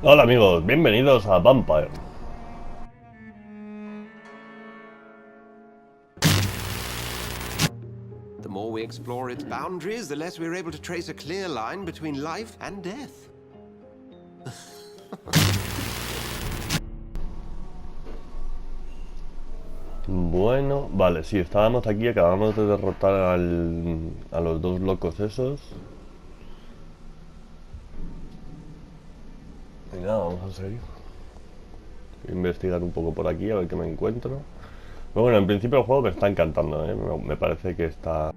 Hola amigos, bienvenidos a Vampyr. The more we explore its boundaries, the less we're able to trace a clear line between life and death. Bueno, vale, sí, estábamos aquí, acabamos de derrotar a los dos locos esos. Y nada, vamos a seguir. Investigar un poco por aquí, a ver qué me encuentro. Pero bueno, en principio el juego me está encantando, ¿eh? Me parece que está...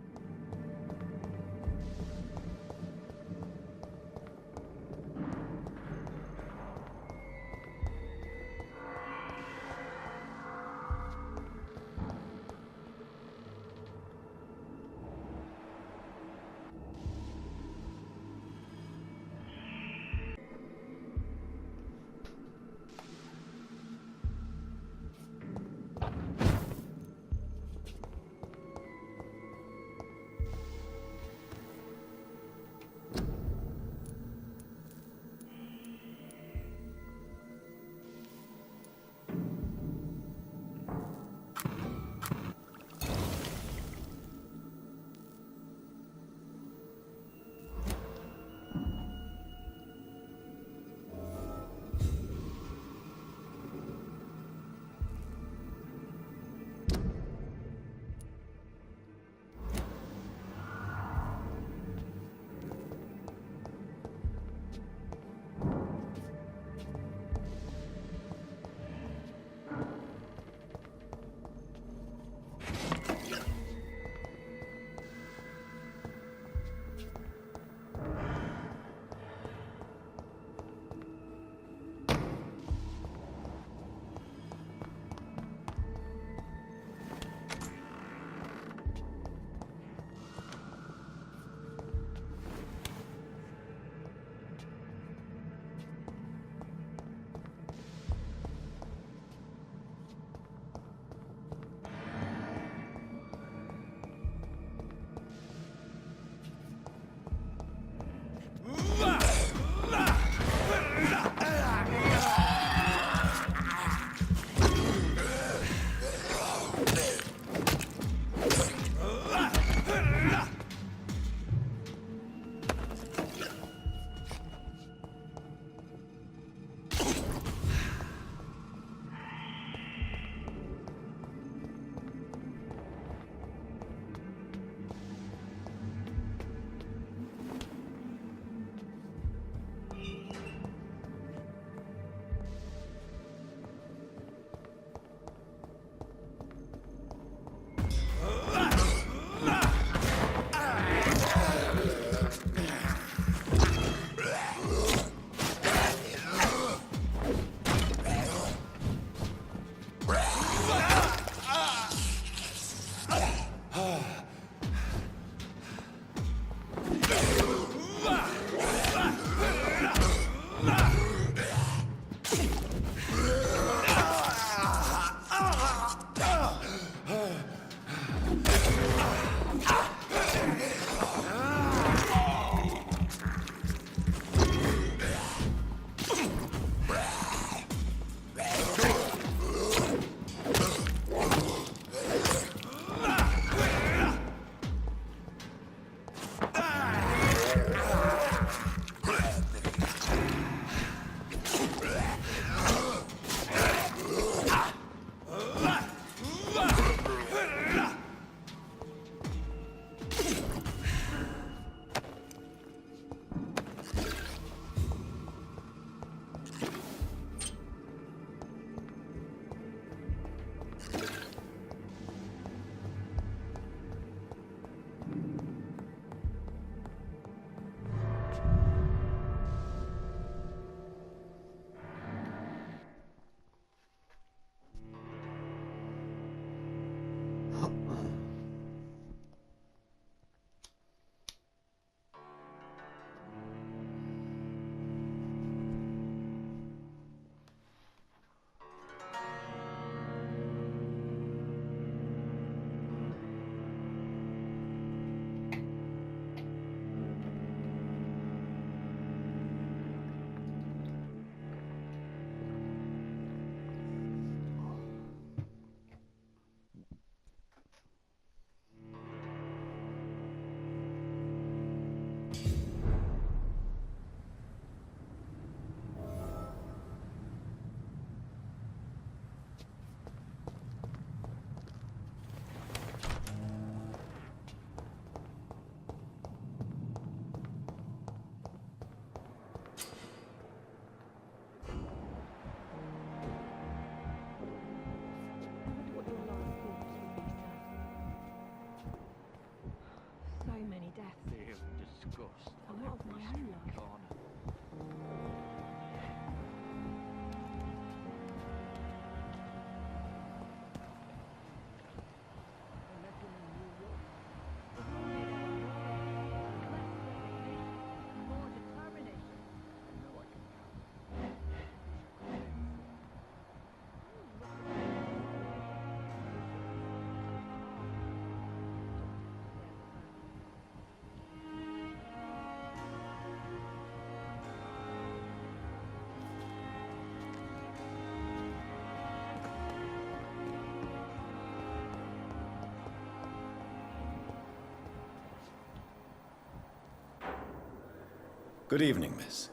Good evening, miss.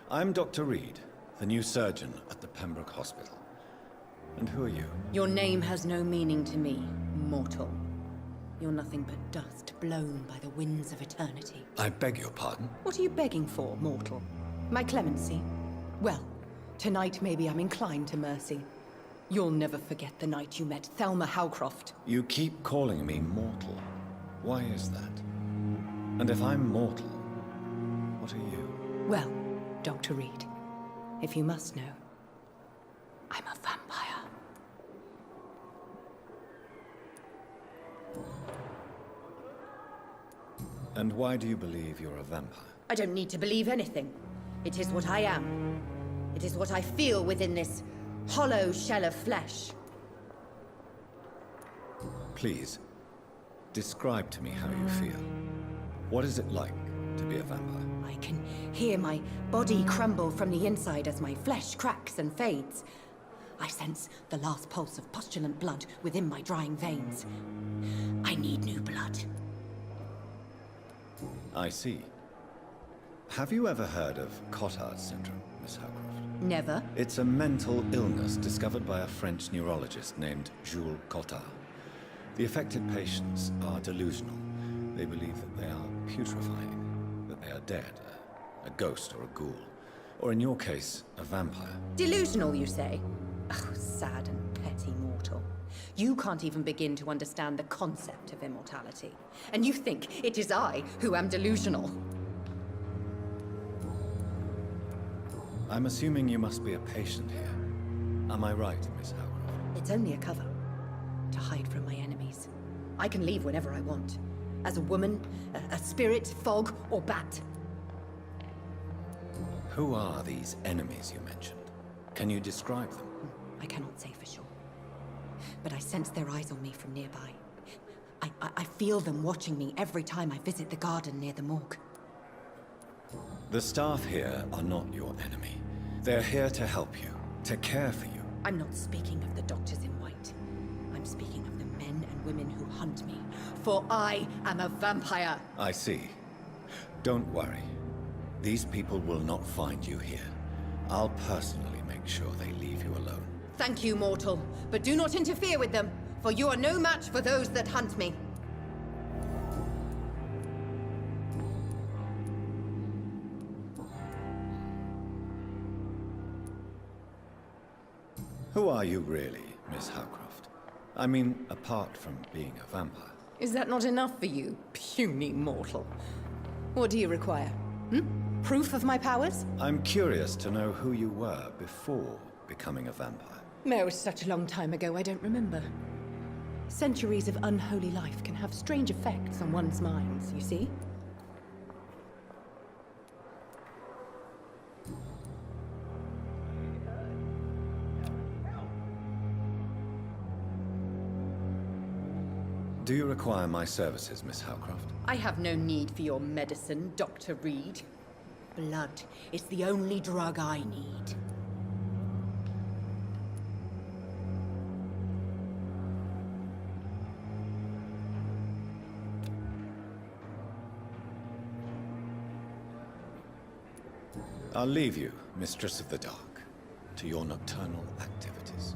I'm Dr. Reed, the new surgeon at the Pembroke Hospital. And who are you? Your name has no meaning to me, mortal. You're nothing but dust blown by the winds of eternity. I beg your pardon? What are you begging for, mortal? My clemency? Well, tonight maybe I'm inclined to mercy. You'll never forget the night you met Thelma Howcroft. You keep calling me mortal. Why is that? And if I'm mortal, what are you? Well, Dr. Reed, if you must know, I'm a vampire. And why do you believe you're a vampire? I don't need to believe anything. It is what I am. It is what I feel within this hollow shell of flesh. Please, describe to me how you feel. What is it like to be a vampire? I can hear my body crumble from the inside as my flesh cracks and fades. I sense the last pulse of postulant blood within my drying veins. I need new blood. I see. Have you ever heard of Cotard's syndrome, Miss Howcroft? Never. It's a mental illness discovered by a French neurologist named Jules Cotard. The affected patients are delusional. They believe that they are putrefying, that they are dead, a ghost or a ghoul, or in your case, a vampire. Delusional, you say? Oh, sad and petty mortal. You can't even begin to understand the concept of immortality. And you think it is I who am delusional. I'm assuming you must be a patient here. Am I right, Miss Howcroft? It's only a cover. To hide from my enemies. I can leave whenever I want. As a woman, a spirit, fog, or bat. Who are these enemies you mentioned? Can you describe them? I cannot say for sure. But I sense their eyes on me from nearby. I feel them watching me every time I visit the garden near the morgue. The staff here are not your enemy. They're here to help you, to care for you. I'm not speaking of the doctors in white. I'm speaking of the men and women who hunt me. For I am a vampire. I see. Don't worry. These people will not find you here. I'll personally make sure they leave you alone. Thank you, mortal. But do not interfere with them, for you are no match for those that hunt me. Who are you really, Miss Howcroft? I mean, apart from being a vampire. Is that not enough for you, puny mortal? What do you require? Proof of my powers? I'm curious to know who you were before becoming a vampire. No, such a long time ago, I don't remember. Centuries of unholy life can have strange effects on one's minds, you see? Do you require my services, Miss Howcroft? I have no need for your medicine, Dr. Reed. Blood is the only drug I need. I'll leave you, Mistress of the Dark, to your nocturnal activities.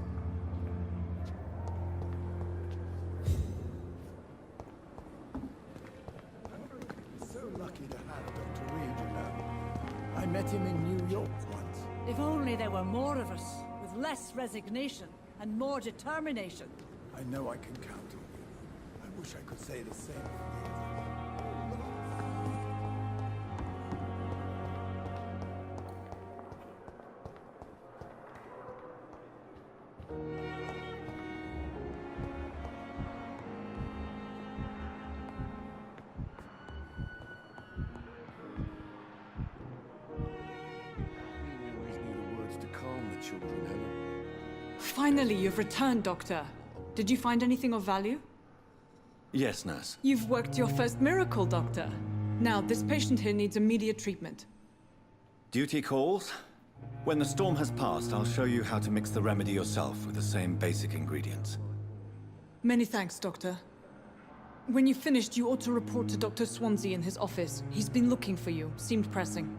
So lucky to have Dr. Reed, you know. I met him in New York once. If only there were more of us, with less resignation and more determination. I know I can count on you. I wish I could say the same for the others. children, Helen. Finally, you've returned, Doctor. Did you find anything of value? Yes, nurse. You've worked your first miracle, Doctor. Now, this patient here needs immediate treatment. Duty calls. When the storm has passed, I'll show you how to mix the remedy yourself with the same basic ingredients. Many thanks, Doctor. When you've finished, you ought to report to Dr. Swansea in his office. He's been looking for you. Seemed pressing.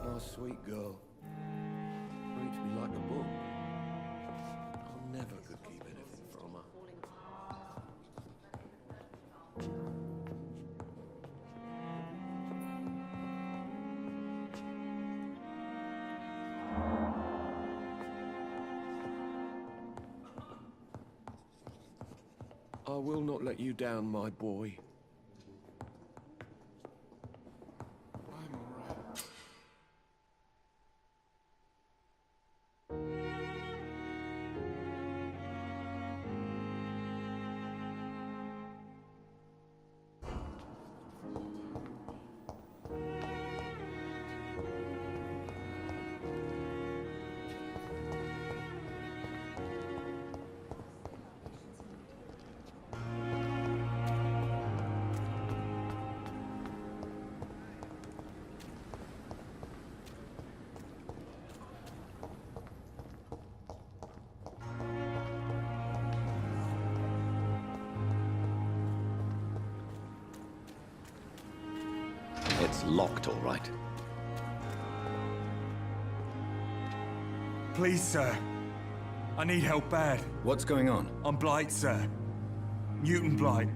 Nice, sweet girl. Reads me like a book. I never could keep anything from her. I will not let you down, my boy. I'm all right. It's locked, all right. Please, sir. I need help bad. What's going on? I'm Blight, sir. Newton Blight.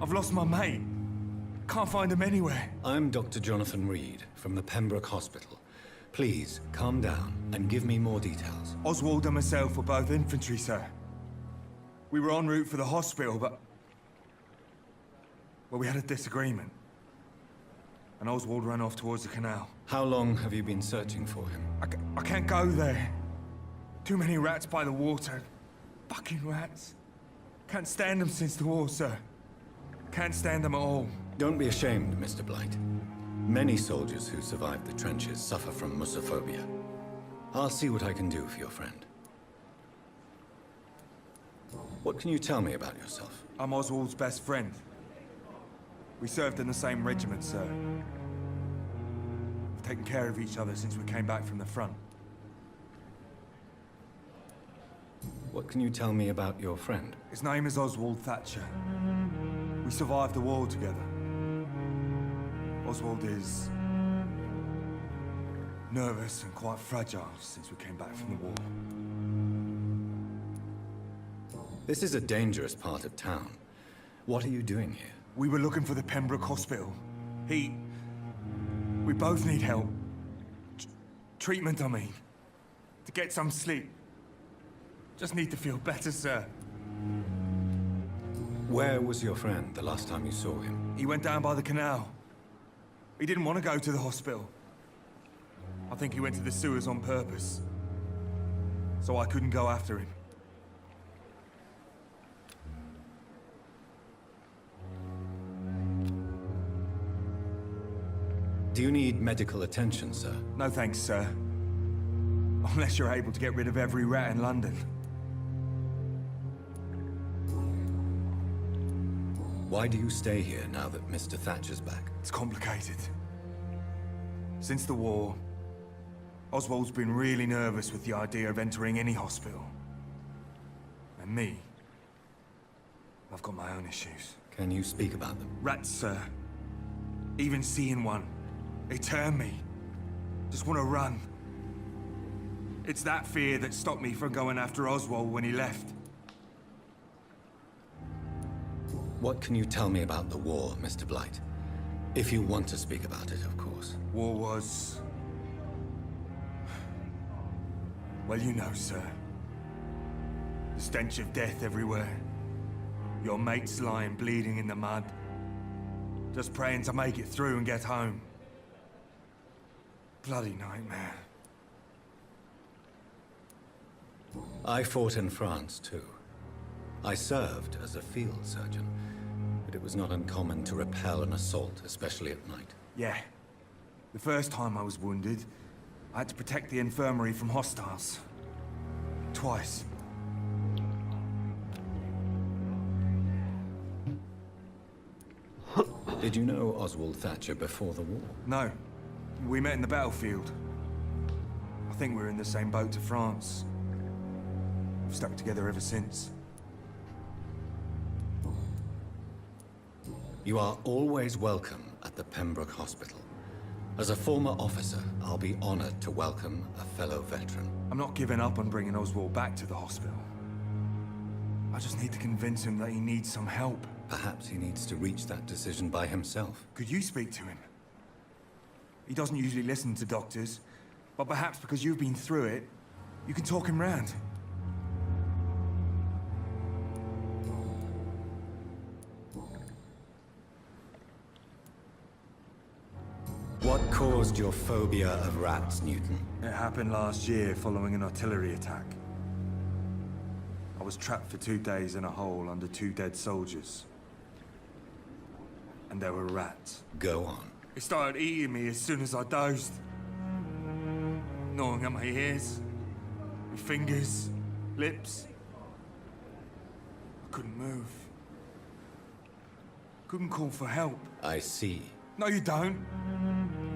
I've lost my mate. Can't find him anywhere. I'm Dr. Jonathan Reed from the Pembroke Hospital. Please, calm down and give me more details. Oswald and myself were both infantry, sir. We were en route for the hospital, but... well, we had a disagreement. And Oswald ran off towards the canal. How long have you been searching for him? I can't go there. Too many rats by the water. Fucking rats. Can't stand them since the war, sir. Can't stand them at all. Don't be ashamed, Mr. Blight. Many soldiers who survived the trenches suffer from musophobia. I'll see what I can do for your friend. What can you tell me about yourself? I'm Oswald's best friend. We served in the same regiment, sir. We've taken care of each other since we came back from the front. What can you tell me about your friend? His name is Oswald Thatcher. We survived the war together. Oswald is... nervous and quite fragile since we came back from the war. This is a dangerous part of town. What are you doing here? We were looking for the Pembroke Hospital. We both need help. Treatment, I mean. To get some sleep. Just need to feel better, sir. Where was your friend the last time you saw him? He went down by the canal. He didn't want to go to the hospital. I think he went to the sewers on purpose. So I couldn't go after him. Do you need medical attention, sir? No thanks, sir. Unless you're able to get rid of every rat in London. Why do you stay here now that Mr. Thatcher's back? It's complicated. Since the war, Oswald's been really nervous with the idea of entering any hospital. And me, I've got my own issues. Can you speak about them? Rats, sir. Even seeing one, they turn me. Just want to run. It's that fear that stopped me from going after Oswald when he left. What can you tell me about the war, Mr. Blight? If you want to speak about it, of course. War was... well, you know, sir. The stench of death everywhere. Your mates lying bleeding in the mud. Just praying to make it through and get home. Bloody nightmare. I fought in France, too. I served as a field surgeon, but it was not uncommon to repel an assault, especially at night. Yeah. The first time I was wounded, I had to protect the infirmary from hostiles. Twice. Did you know Oswald Thatcher before the war? No. We met in the battlefield. I think we were in the same boat to France. We've stuck together ever since. You are always welcome at the Pembroke Hospital. As a former officer, I'll be honored to welcome a fellow veteran. I'm not giving up on bringing Oswald back to the hospital. I just need to convince him that he needs some help. Perhaps he needs to reach that decision by himself. Could you speak to him? He doesn't usually listen to doctors, but perhaps because you've been through it, you can talk him round. What caused your phobia of rats, Newton? It happened last year following an artillery attack. I was trapped for 2 days in a hole under 2 dead soldiers. And there were rats. Go on. It started eating me as soon as I dozed. Gnawing at my ears, my fingers, lips. I couldn't move. Couldn't call for help. I see. No, you don't.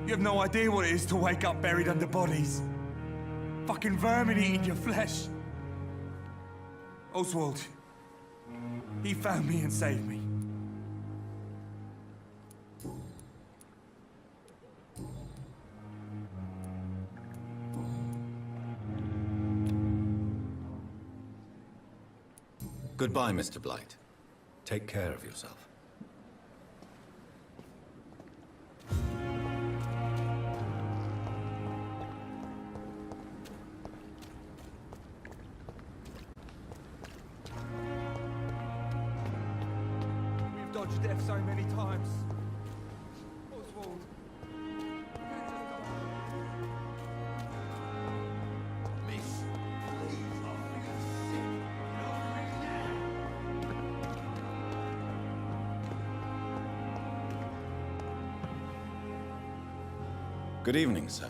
You have no idea what it is to wake up buried under bodies. Fucking vermin eating your flesh. Oswald. He found me and saved me. Goodbye, Mr. Blight. Take care of yourself. We've dodged death so many times. Oswald. Good evening, sir.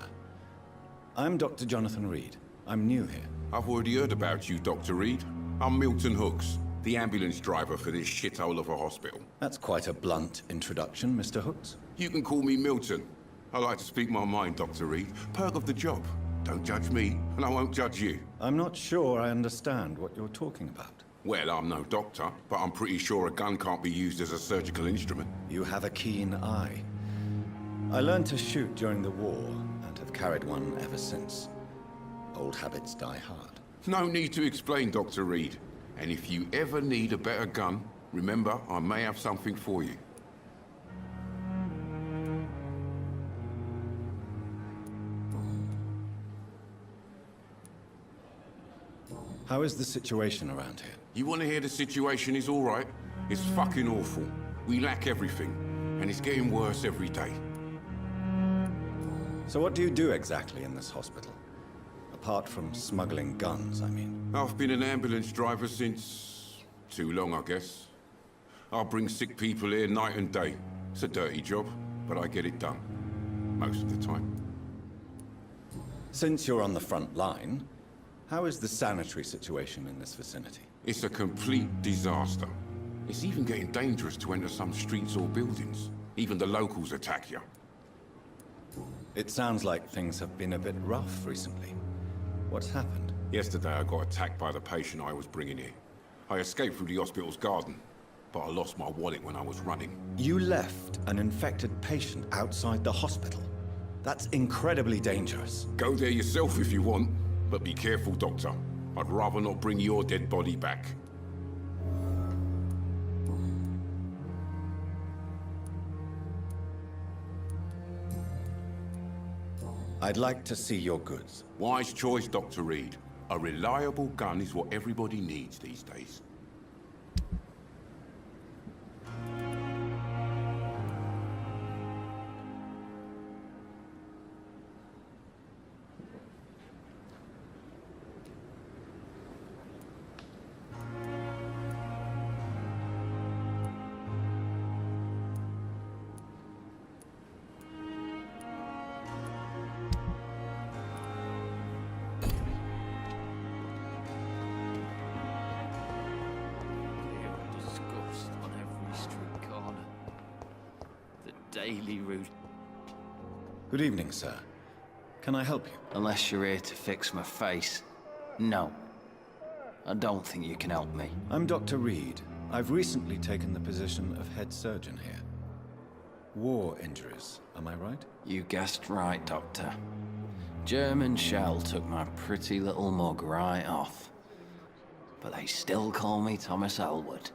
I'm Dr. Jonathan Reed. I'm new here. I've already heard about you, Dr. Reed. I'm Milton Hooks, the ambulance driver for this shithole of a hospital. That's quite a blunt introduction, Mr. Hooks. You can call me Milton. I like to speak my mind, Dr. Reed. Perk of the job. Don't judge me, and I won't judge you. I'm not sure I understand what you're talking about. Well, I'm no doctor, but I'm pretty sure a gun can't be used as a surgical instrument. You have a keen eye. I learned to shoot during the war, and have carried one ever since. Old habits die hard. No need to explain, Dr. Reed. And if you ever need a better gun, remember, I may have something for you. How is the situation around here? You want to hear the situation is all right? It's fucking awful. We lack everything, and it's getting worse every day. So what do you do exactly in this hospital? Apart from smuggling guns, I mean. I've been an ambulance driver since... too long, I guess. I bring sick people here night and day. It's a dirty job, but I get it done. Most of the time. Since you're on the front line, how is the sanitary situation in this vicinity? It's a complete disaster. It's even getting dangerous to enter some streets or buildings. Even the locals attack you. It sounds like things have been a bit rough recently. What's happened? Yesterday I got attacked by the patient I was bringing here. I escaped through the hospital's garden, but I lost my wallet when I was running. You left an infected patient outside the hospital? That's incredibly dangerous. Go there yourself if you want, but be careful, Doctor. I'd rather not bring your dead body back. I'd like to see your goods. Wise choice, Dr. Reed. A reliable gun is what everybody needs these days. daily route. Good evening, sir. Can I help you? Unless you're here to fix my face. No. I don't think you can help me. I'm Dr. Reed. I've recently taken the position of head surgeon here. War injuries, am I right? You guessed right, Doctor. German shell took my pretty little mug right off. But they still call me Thomas Elwood.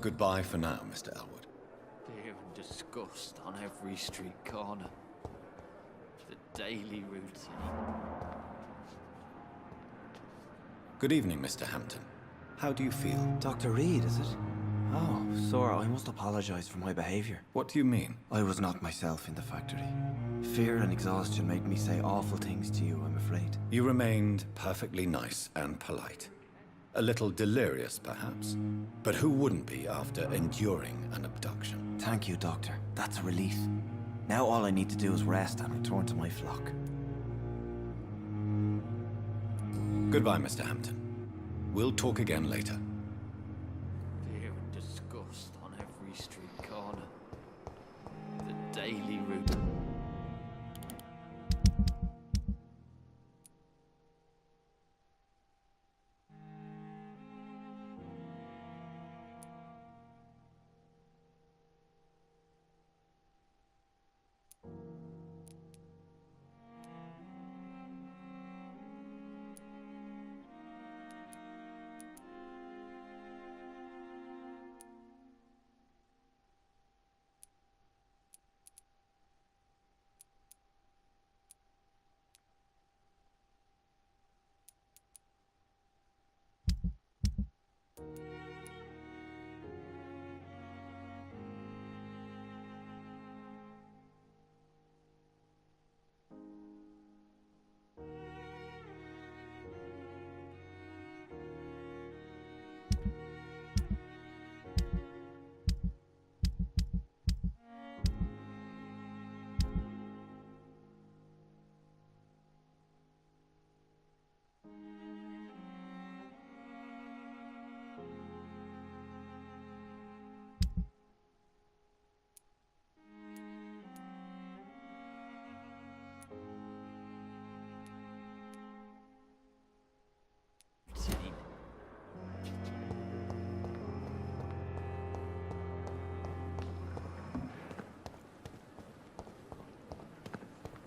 Goodbye for now, Mr. Elwood. Fear and disgust on every street corner. The daily routine. Good evening, Mr. Hampton. How do you feel? Dr. Reed, is it? Oh, sir, I must apologize for my behavior. What do you mean? I was not myself in the factory. Fear and exhaustion made me say awful things to you, I'm afraid. You remained perfectly nice and polite. A little delirious, perhaps. But who wouldn't be after enduring an abduction? Thank you, Doctor. That's a relief. Now all I need to do is rest and return to my flock. Goodbye, Mr. Hampton. We'll talk again later. Fear and disgust on every street corner. The daily route.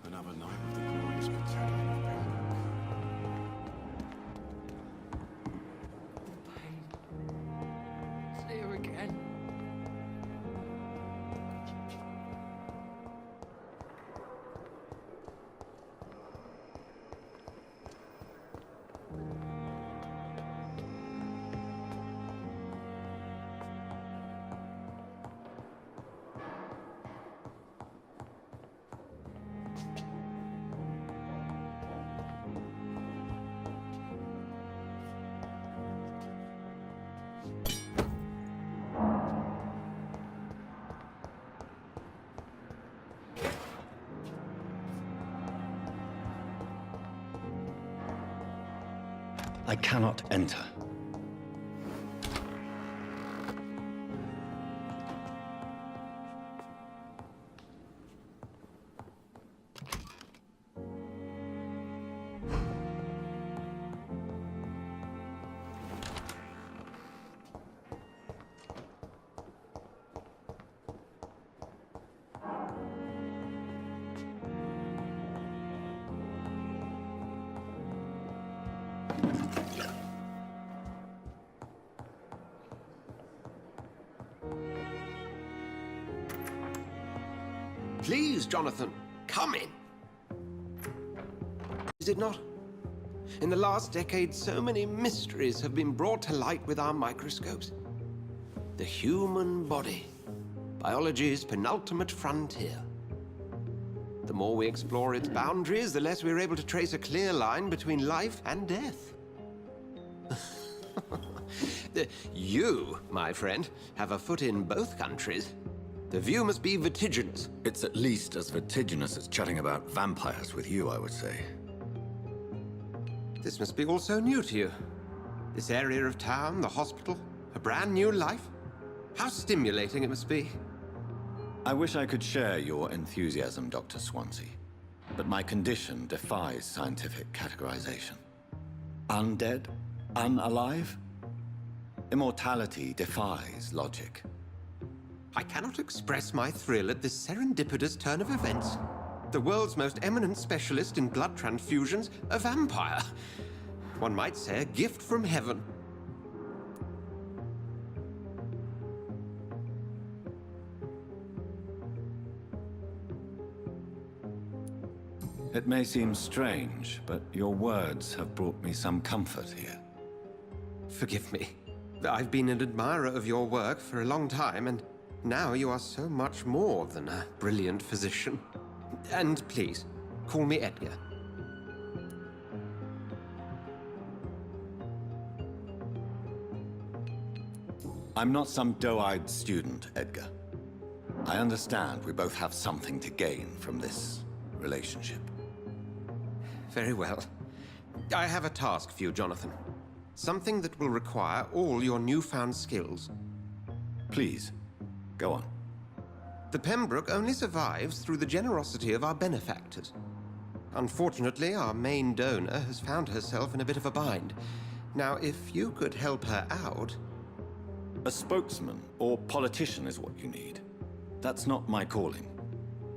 Another night with the glorious battalion of Pembroke. Pain. It's here again. I cannot enter. Please, Jonathan, come in. Is it not? In the last decade, so many mysteries have been brought to light with our microscopes. The human body, biology's penultimate frontier. The more we explore its boundaries, the less we're able to trace a clear line between life and death. You, my friend, have a foot in both countries. The view must be vertiginous. It's at least as vertiginous as chatting about vampires with you, I would say. This must be all so new to you. This area of town, the hospital, a brand new life. How stimulating it must be. I wish I could share your enthusiasm, Dr. Swansea. But my condition defies scientific categorization. Undead? Unalive? Immortality defies logic. I cannot express my thrill at this serendipitous turn of events. The world's most eminent specialist in blood transfusions, a vampire. One might say a gift from heaven. It may seem strange, but your words have brought me some comfort here. Forgive me. I've been an admirer of your work for a long time, and now you are so much more than a brilliant physician. And please, call me Edgar. I'm not some doe-eyed student, Edgar. I understand we both have something to gain from this relationship. Very well. I have a task for you, Jonathan. Something that will require all your newfound skills. Please, go on. The Pembroke only survives through the generosity of our benefactors. Unfortunately, our main donor has found herself in a bit of a bind. Now, if you could help her out... A spokesman or politician is what you need. That's not my calling.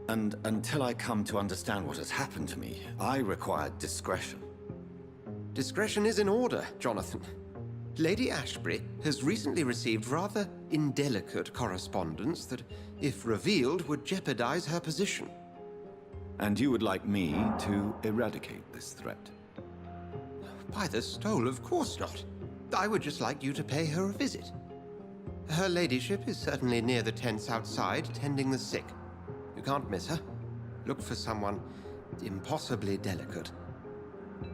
And until I come to understand what has happened to me, I require discretion. Discretion is in order, Jonathan. Lady Ashbury has recently received rather indelicate correspondence that, if revealed, would jeopardize her position. And you would like me to eradicate this threat? By the stole, of course not. I would just like you to pay her a visit. Her ladyship is certainly near the tents outside, tending the sick. You can't miss her. Look for someone impossibly delicate.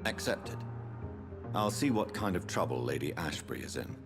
Accepted. I'll see what kind of trouble Lady Ashbury is in.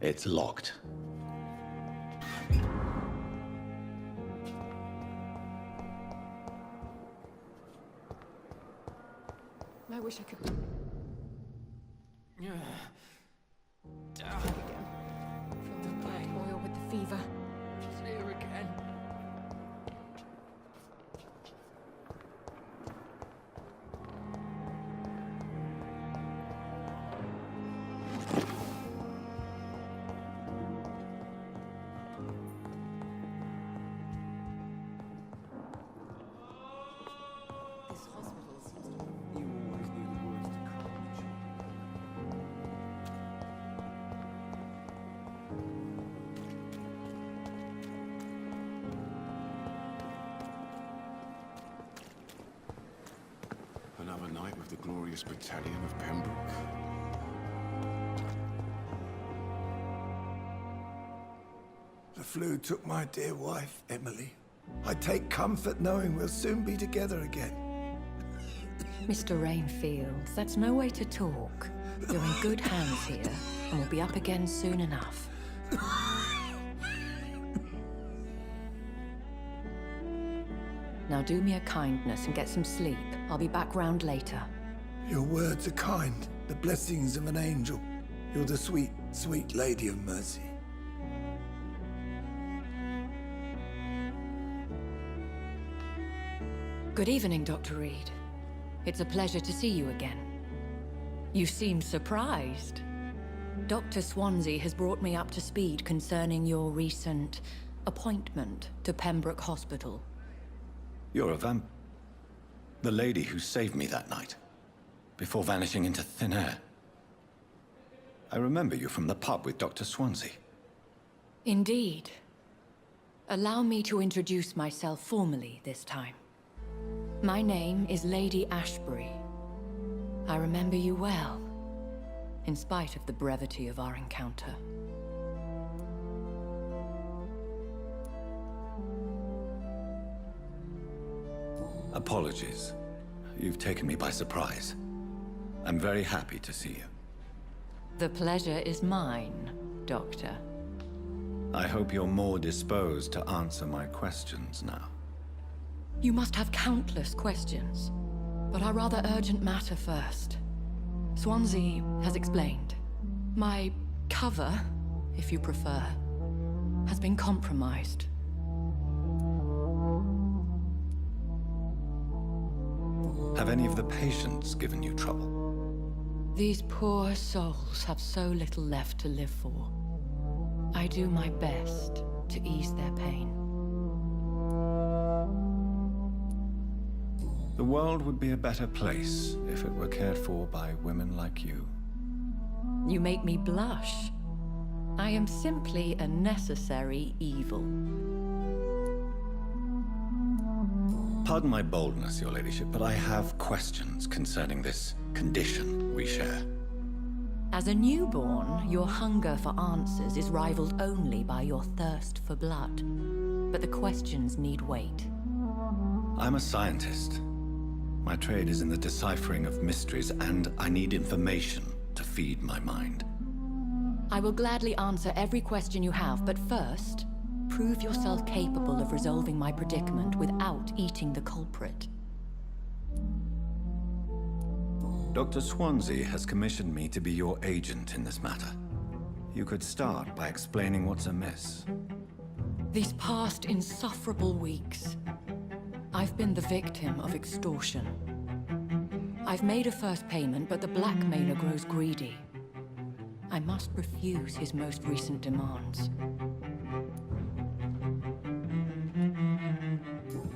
It's locked. I wish I could... Yeah. Again. Feel the blood boil with the fever. She's here again. This hospital seems to... You always knew the words to carnage. Another night with the glorious battalion of Pembroke. The flu took my dear wife, Emily. I take comfort knowing we'll soon be together again. Mr. Rainfield, that's no way to talk. You're in good hands here, and we'll be up again soon enough. Now do me a kindness and get some sleep. I'll be back round later. Your words are kind, the blessings of an angel. You're the sweet, sweet Lady of Mercy. Good evening, Dr. Reed. It's a pleasure to see you again. You seem surprised. Dr. Swansea has brought me up to speed concerning your recent appointment to Pembroke Hospital. You're a the lady who saved me that night, before vanishing into thin air. I remember you from the pub with Dr. Swansea. Indeed. Allow me to introduce myself formally this time. My name is Lady Ashbury. I remember you well, in spite of the brevity of our encounter. Apologies. You've taken me by surprise. I'm very happy to see you. The pleasure is mine, Doctor. I hope you're more disposed to answer my questions now. You must have countless questions, but our rather urgent matter first. Swansea has explained. My cover, if you prefer, has been compromised. Have any of the patients given you trouble? These poor souls have so little left to live for. I do my best to ease their pain. The world would be a better place if it were cared for by women like you. You make me blush. I am simply a necessary evil. Pardon my boldness, Your Ladyship, but I have questions concerning this condition we share. As a newborn, your hunger for answers is rivaled only by your thirst for blood. But the questions need wait. I'm a scientist. My trade is in the deciphering of mysteries, and I need information to feed my mind. I will gladly answer every question you have, but first, prove yourself capable of resolving my predicament without eating the culprit. Dr. Swansea has commissioned me to be your agent in this matter. You could start by explaining what's amiss. These past insufferable weeks, I've been the victim of extortion. I've made a first payment, but the blackmailer grows greedy. I must refuse his most recent demands.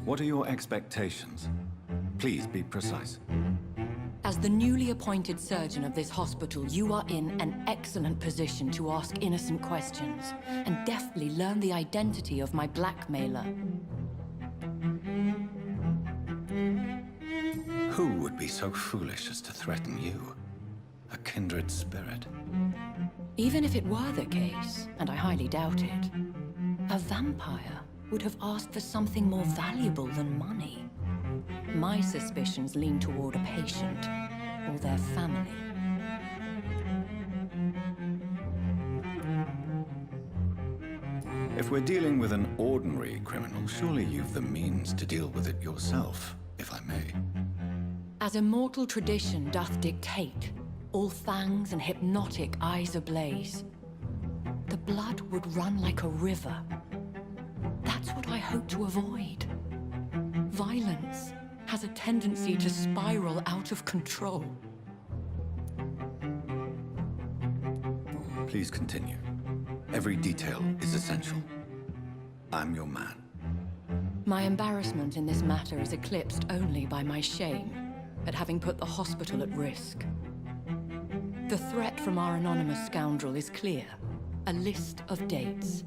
What are your expectations? Please be precise. As the newly appointed surgeon of this hospital, you are in an excellent position to ask innocent questions and deftly learn the identity of my blackmailer. Who would be so foolish as to threaten you? A kindred spirit. Even if it were the case, and I highly doubt it, a vampire would have asked for something more valuable than money. My suspicions lean toward a patient or their family. If we're dealing with an ordinary criminal, surely you've the means to deal with it yourself, if I may. As immortal tradition doth dictate, all fangs and hypnotic eyes ablaze, the blood would run like a river. That's what I hope to avoid. Violence has a tendency to spiral out of control. Please continue. Every detail is essential. I'm your man. My embarrassment in this matter is eclipsed only by my shame at having put the hospital at risk. The threat from our anonymous scoundrel is clear. A list of dates.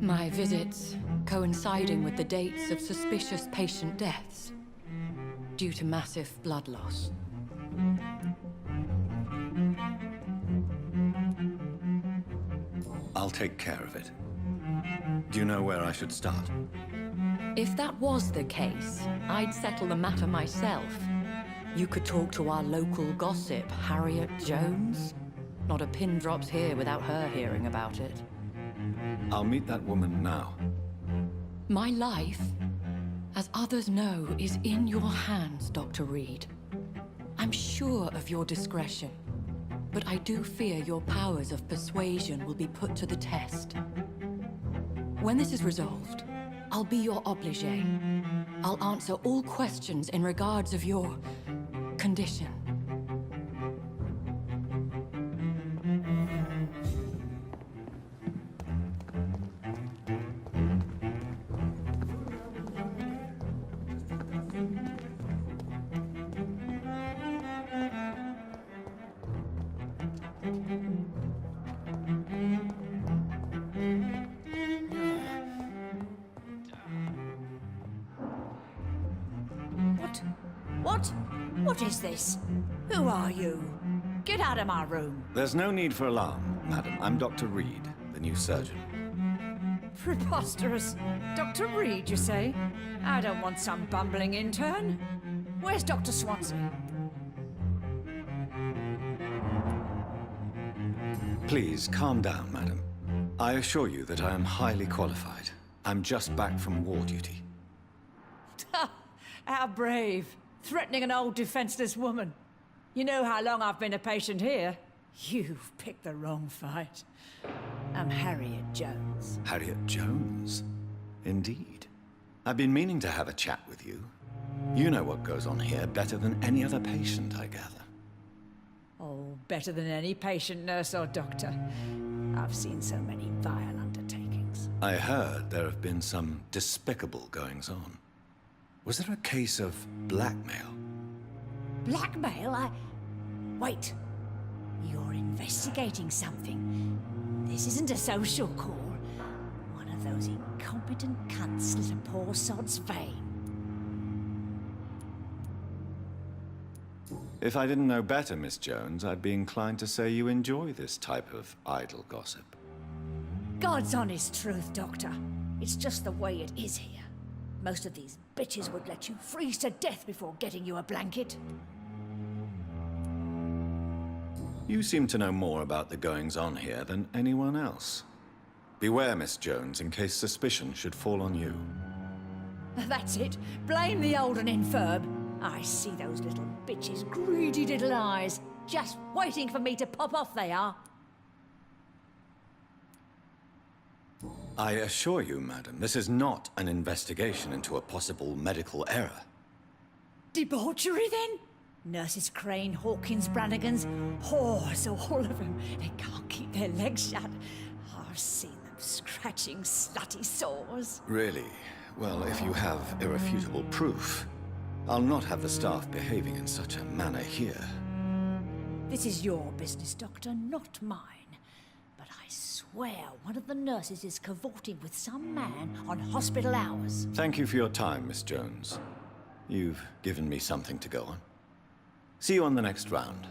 My visits coinciding with the dates of suspicious patient deaths due to massive blood loss. I'll take care of it. Do you know where I should start? If that was the case, I'd settle the matter myself. You could talk to our local gossip, Harriet Jones. Not a pin drops here without her hearing about it. I'll meet that woman now. My life, as others know, is in your hands, Dr. Reed. I'm sure of your discretion, but I do fear your powers of persuasion will be put to the test. When this is resolved, I'll be your obligé. I'll answer all questions in regards of your condition. What is this? Who are you? Get out of my room. There's no need for alarm, madam. I'm Dr. Reed, the new surgeon. Preposterous. Dr. Reed, you say? I don't want some bumbling intern. Where's Dr. Swansea? Please, calm down, madam. I assure you that I am highly qualified. I'm just back from war duty. How brave. Threatening an old defenseless woman. You know how long I've been a patient here? You've picked the wrong fight. I'm Harriet Jones. Harriet Jones? Indeed. I've been meaning to have a chat with you. You know what goes on here better than any other patient, I gather. Oh, better than any patient, nurse, or doctor. I've seen so many vile undertakings. I heard there have been some despicable goings-on. Was there a case of blackmail? Blackmail? Wait. You're investigating something. This isn't a social call. One of those incompetent cunts slit a poor sod's vein. If I didn't know better, Miss Jones, I'd be inclined to say you enjoy this type of idle gossip. God's honest truth, Doctor. It's just the way it is here. Most of these bitches would let you freeze to death before getting you a blanket. You seem to know more about the goings-on here than anyone else. Beware, Miss Jones, in case suspicion should fall on you. That's it. Blame the old and infirm. I see those little bitches' greedy little eyes. Just waiting for me to pop off, they are. I assure you, madam, this is not an investigation into a possible medical error. Debauchery, then? Nurses Crane, Hawkins, Brannigans, whores, all of them. They can't keep their legs shut. I've seen them scratching slutty sores. Really? Well, if you have irrefutable proof, I'll not have the staff behaving in such a manner here. This is your business, Doctor, not mine. But I swear one of the nurses is cavorting with some man on hospital hours. Thank you for your time, Miss Jones. You've given me something to go on. See you on the next round.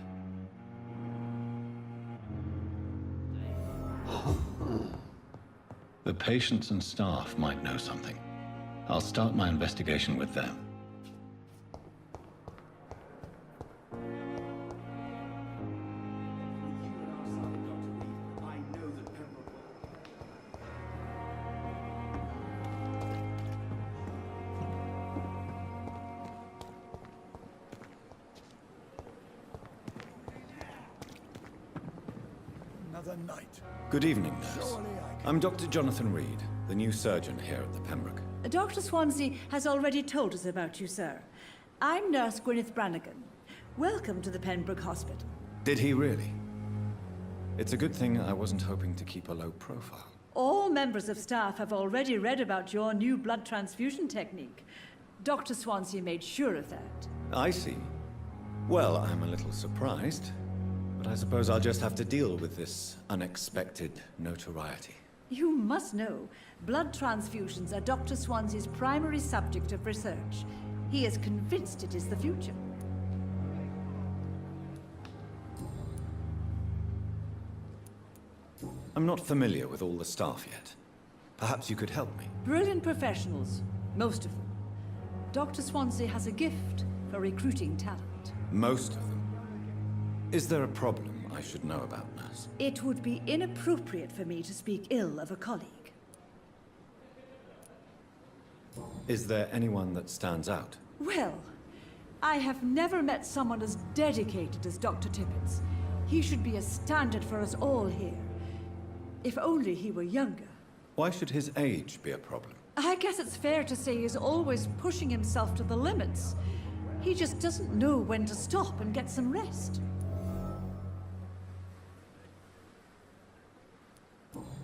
The patients and staff might know something. I'll start my investigation with them. Good evening, nurse. I'm Dr. Jonathan Reed, the new surgeon here at the Pembroke. Dr. Swansea has already told us about you, sir. I'm Nurse Gwyneth Brannigan. Welcome to the Pembroke Hospital. Did he really? It's a good thing I wasn't hoping to keep a low profile. All members of staff have already read about your new blood transfusion technique. Dr. Swansea made sure of that. I see. Well, I'm a little surprised. But I suppose I'll just have to deal with this unexpected notoriety. You must know, blood transfusions are Dr. Swansea's primary subject of research. He is convinced it is the future. I'm not familiar with all the staff yet. Perhaps you could help me. Brilliant professionals, most of them. Dr. Swansea has a gift for recruiting talent. Most of them? Is there a problem I should know about, nurse? It would be inappropriate for me to speak ill of a colleague. Is there anyone that stands out? Well, I have never met someone as dedicated as Dr. Tippins. He should be a standard for us all here. If only he were younger. Why should his age be a problem? I guess it's fair to say he's always pushing himself to the limits. He just doesn't know when to stop and get some rest.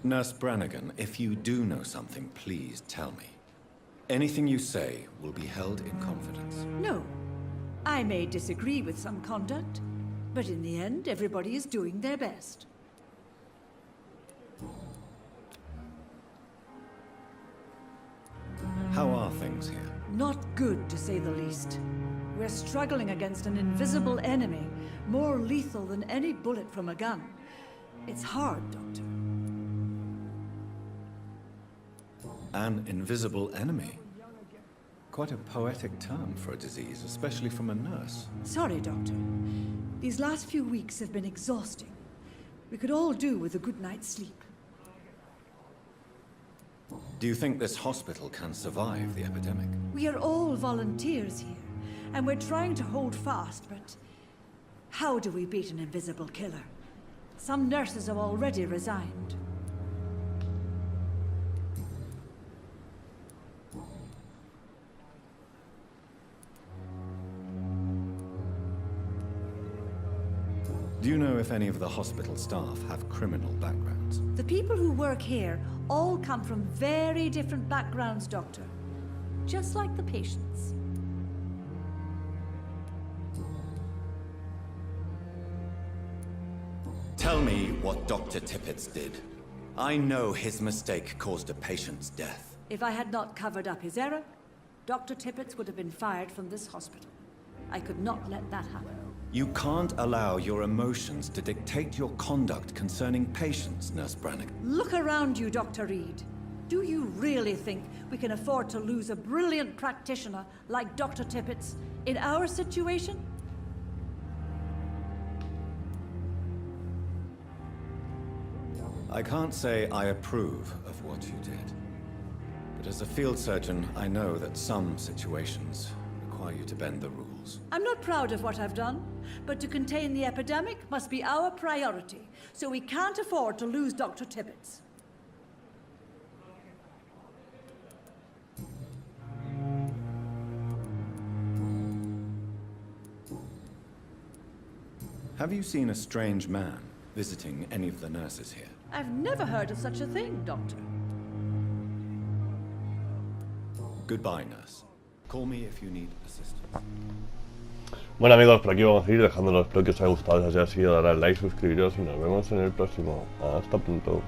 Nurse Brannigan, if you do know something, please tell me. Anything you say will be held in confidence. No. I may disagree with some conduct, but in the end, everybody is doing their best. How are things here? Not good, to say the least. We're struggling against an invisible enemy, more lethal than any bullet from a gun. It's hard, Doctor. An invisible enemy? Quite a poetic term for a disease, especially from a nurse. Sorry, Doctor. These last few weeks have been exhausting. We could all do with a good night's sleep. Do you think this hospital can survive the epidemic? We are all volunteers here, and we're trying to hold fast, but how do we beat an invisible killer? Some nurses have already resigned. Do you know if any of the hospital staff have criminal backgrounds? The people who work here all come from very different backgrounds, Doctor. Just like the patients. Tell me what Dr. Tippett did. I know his mistake caused a patient's death. If I had not covered up his error, Dr. Tippett would have been fired from this hospital. I could not let that happen. You can't allow your emotions to dictate your conduct concerning patients, Nurse Brannigan. Look around you, Dr. Reed. Do you really think we can afford to lose a brilliant practitioner like Dr. Tippett in our situation? I can't say I approve of what you did. But as a field surgeon, I know that some situations require you to bend the rules. I'm not proud of what I've done, but to contain the epidemic must be our priority, so we can't afford to lose Dr. Tippett. Have you seen a strange man visiting any of the nurses here? I've never heard of such a thing, Doctor. Goodbye, nurse. Call me if you need assistance. Bueno amigos, por aquí vamos a ir dejándolos. Espero que os haya gustado. Si así ha sido, darle like, suscribiros y nos vemos en el próximo. Hasta pronto.